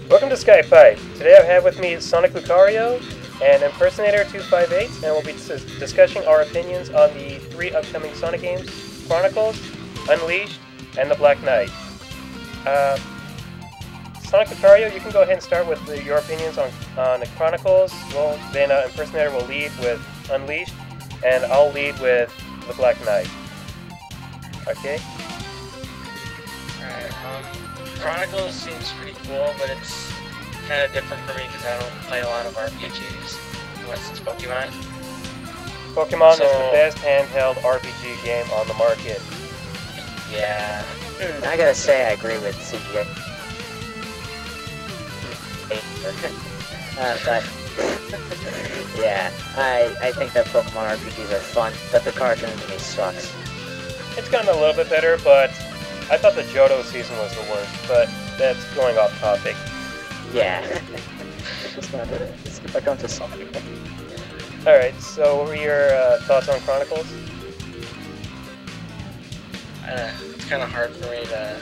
Welcome to Skype. Today I have with me SonicLucario and Impersonator258, and we'll be discussing our opinions on the 3 upcoming Sonic games, Chronicles, Unleashed, and The Black Knight. SonicLucario, you can go ahead and start with your opinions on the Chronicles. Then Impersonator will lead with Unleashed, and I'll lead with The Black Knight. Okay? Alright, Chronicles seems pretty cool, but it's kind of different for me because I don't play a lot of RPGs. Unless it's Pokemon. Pokemon is the best handheld RPG game on the market. Yeah. I gotta say I agree with CJ. But yeah, I think that Pokemon RPGs are fun, but the cartoon to me sucks. It's gotten a little bit better, but I thought the Johto season was the worst, but that's going off topic. Yeah. Let's get back onto Sonic. Alright, so what were your thoughts on Chronicles? It's kind of hard for me to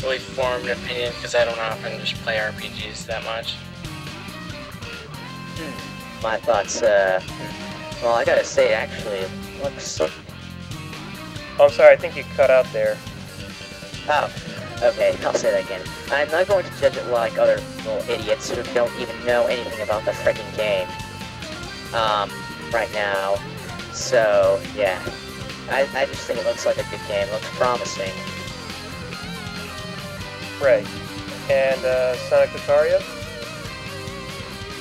really form an opinion because I don't often just play RPGs that much. My thoughts, well, I gotta say, actually, it looks so... Oh, I'm sorry, I think you cut out there. Oh, okay, I'll say that again. I'm not going to judge it like other little idiots who don't even know anything about the frickin' game, right now. So, yeah. I just think it looks like a good game. It looks promising. Right. And, SonicLucario?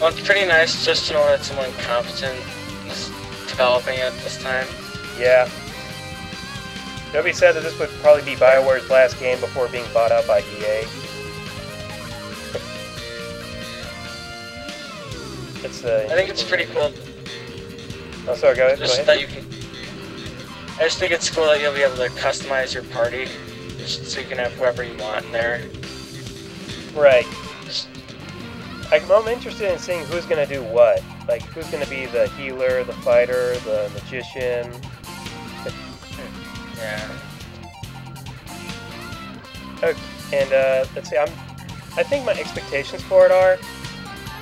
Well, it's pretty nice just to know that someone competent is developing it this time. Yeah. Nobody said that this would probably be BioWare's last game before being bought out by EA. I think it's pretty cool. Oh, sorry, go ahead. That you can. I just think it's cool that you'll be able to customize your party, just so you can have whoever you want in there. Right. I'm interested in seeing who's gonna do what. Like, who's gonna be the healer, the fighter, the magician. Yeah. Okay, and let's see. I think my expectations for it are,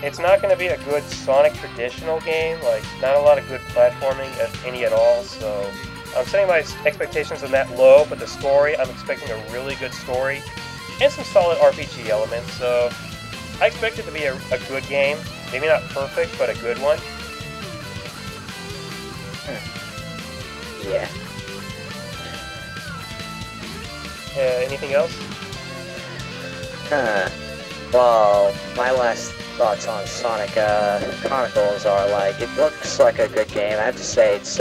it's not going to be a good Sonic traditional game. Like, not a lot of good platforming, if any at all. So I'm setting my expectations on that low. But the story, I'm expecting a really good story and some solid RPG elements. So I expect it to be a good game. Maybe not perfect, but a good one. Yeah. Anything else? Well, my last thoughts on Sonic Chronicles are like, it looks like a good game. I have to say, it's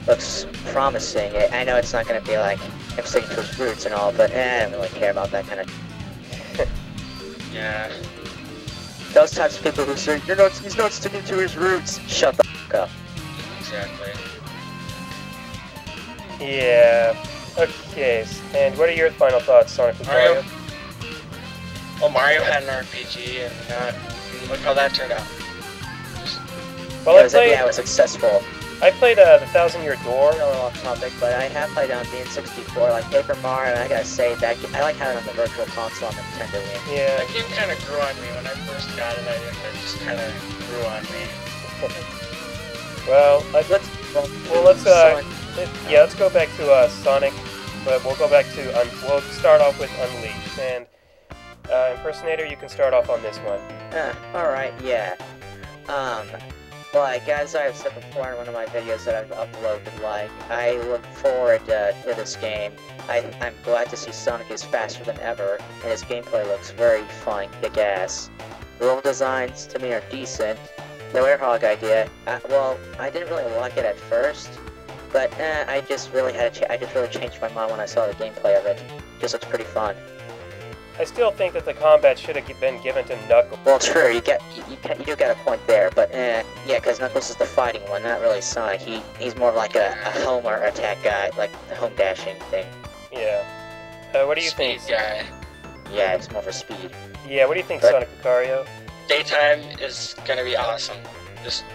looks promising. I know it's not going to be like him sticking to his roots and all, but I don't really care about that kind of. Yeah. Those types of people who say he's not sticking to his roots. Shut the f*** up. Exactly. Yeah. Okay, and what are your final thoughts, SonicLucario? Well, Mario had an RPG, and look how that turned out. Well, yeah, it was successful. I played The Thousand Year Door. A little off topic, but I have played on the N64, like Paper Mario, and I gotta say, that I like having it on the Virtual Console on the Nintendo Wii. Yeah. That game kind of grew on me when I first got it. It just kind of grew on me. Well, let's go back to Sonic, but we'll go back to we'll start off with Unleashed, and Impersonator, you can start off on this one. Alright, yeah. Like, as I've said before in one of my videos that I've uploaded, like, I look forward to this game. I'm glad to see Sonic is faster than ever, and his gameplay looks very fun, kick-ass. The level designs, to me, are decent. The Werehog idea, well, I didn't really like it at first, but I just really changed my mind when I saw the gameplay of it. It just looks pretty fun. I still think that the combat should have been given to Knuckles. Well, true, you do get a point there, but yeah, because Knuckles is the fighting one, not really Sonic. He's more like a home or attack guy, like the home dashing thing. Yeah. What do you think? Speed guy. Yeah, it's more for speed. Yeah, what do you think, SonicLucario? Daytime is gonna be awesome.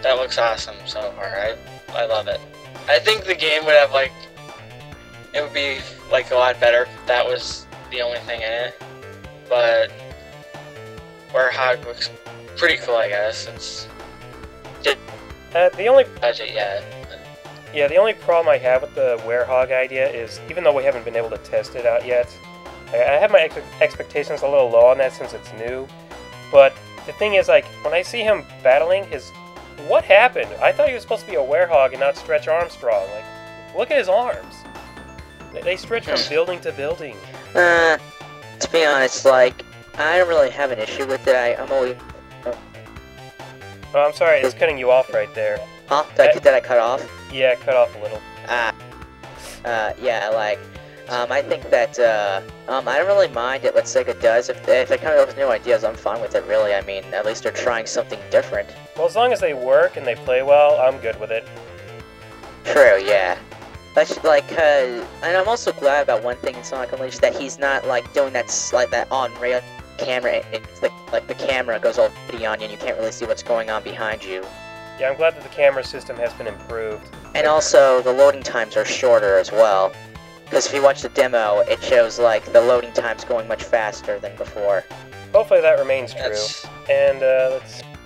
That looks awesome so far. I love it. I think the game would have it would be like a lot better if that was the only thing in it. But Werehog looks pretty cool, I guess. It's The only budget yet. Yeah, the only problem I have with the Werehog idea is, even though we haven't been able to test it out yet, I have my expectations a little low on that since it's new. But the thing is, like, when I see him battling, what happened? I thought he was supposed to be a Werehog and not Stretch Armstrong. Like, look at his arms. They stretch from building to building. To be honest, like, I don't really have an issue with it. I'm always... Oh, I'm sorry, it's cutting you off right there. Huh? Did I cut off? Yeah, cut off a little. Yeah, like, I think that, I don't really mind it what Sega does. If they come up with new ideas, I'm fine with it, really. I mean, at least they're trying something different. Well, as long as they work and they play well, I'm good with it. True, yeah. That's like, and I'm also glad about one thing in Sonic Unleashed, that he's not, like, doing that, like, that on-rail camera. It's like the camera goes all pretty on you and you can't really see what's going on behind you. Yeah, I'm glad that the camera system has been improved. And also, the loading times are shorter as well. Because if you watch the demo, it shows, like, the loading times going much faster than before. Hopefully that remains true. And,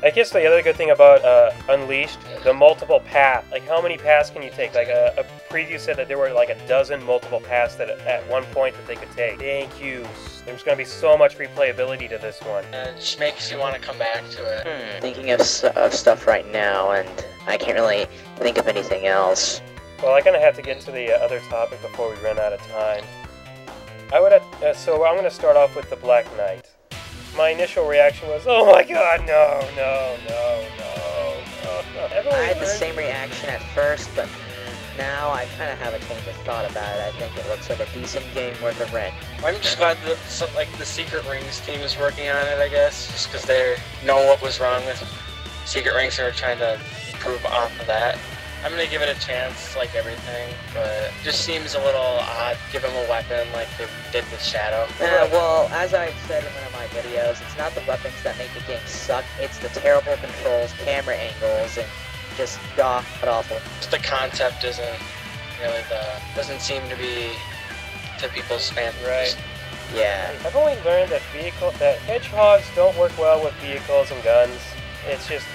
I guess the other good thing about Unleashed, the multiple paths. Like, how many paths can you take? Like, a preview said that there were, like, a dozen multiple paths that at one point that they could take. Thank you. There's going to be so much replayability to this one. It just makes you want to come back to it. Thinking of stuff right now, and I can't really think of anything else. Well, I'm going to have to get to the other topic before we run out of time. So I'm going to start off with the Black Knight. My initial reaction was, oh my god, no. I had the same reaction at first, but now I kind of have a change of thought about it. I think it looks like a decent game worth a rent. I'm just glad that the Secret Rings team is working on it, I guess, just because they know what was wrong with Secret Rings and are trying to improve off of that. I'm gonna give it a chance, like everything, but it just seems a little odd. Give him a weapon like they did with Shadow. Well, as I've said in one of my videos, it's not the weapons that make the game suck, it's the terrible controls, camera angles, and just god-awful. Just the concept isn't really doesn't seem to be to people's fancy. Right. Yeah. I've only learned that hedgehogs don't work well with vehicles and guns. It's just,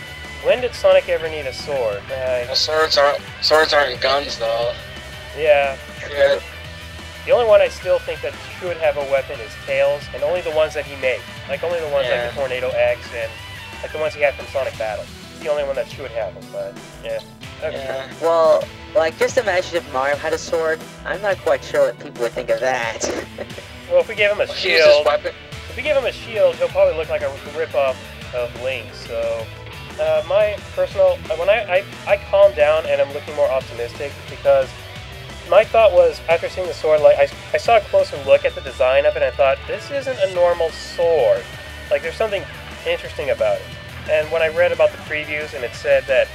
when did Sonic ever need a sword? Well, swords aren't guns though. Yeah. The only one I still think that should have a weapon is Tails, and only the ones that he made. Like, only the ones like the Tornado X and like the ones he had from Sonic Battle. It's the only one that should have them, but yeah. Okay. Yeah. Well, like, just imagine if Mario had a sword. I'm not quite sure what people would think of that. Well, if we gave him a shield, he'll probably look like a rip-off of Link, so... my personal... When I calm down and I'm looking more optimistic, because my thought was, after seeing the sword, like, I saw a closer look at the design of it, and I thought, this isn't a normal sword. Like, there's something interesting about it. And when I read about the previews, and it said that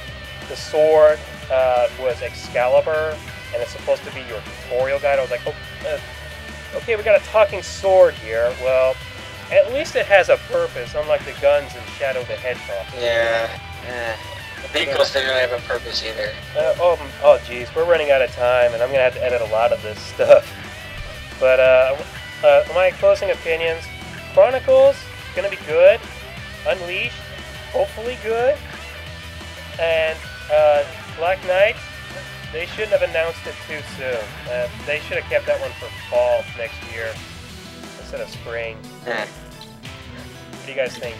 the sword was Excalibur, and it's supposed to be your tutorial guide, I was like, oh, okay, we got a talking sword here. Well, at least it has a purpose, unlike the guns in Shadow the Hedgehog. Yeah. The vehicles didn't really have a purpose either. Oh, geez, we're running out of time, and I'm gonna have to edit a lot of this stuff. But my closing opinions: Chronicles gonna be good, Unleashed hopefully good, and Black Knight, they shouldn't have announced it too soon. They should have kept that one for fall next year instead of spring. What do you guys think?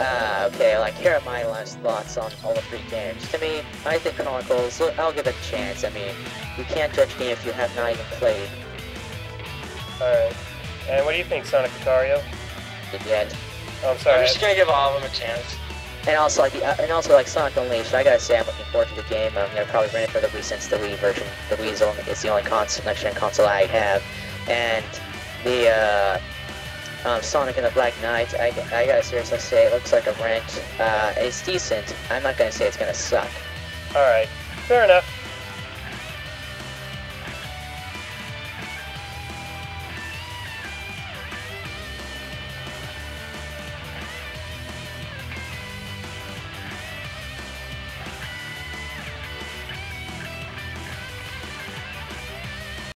Okay, like, here are my last thoughts on all the three games. To me, I think Chronicles, I'll give it a chance. I mean, you can't judge me if you have not even played. Alright. And what do you think, SonicLucario? Yet. Oh, I'm sorry. I'm just gonna give all of them a chance. And also, like Sonic Unleashed, I gotta say, I'm looking forward to the game. I'm gonna probably rent it for the Wii, since the Wii version, the Wii is the only next-gen console I have. And the Sonic and the Black Knight, I gotta seriously say, it looks like a rent. It's decent. I'm not gonna say it's gonna suck. Alright, fair enough.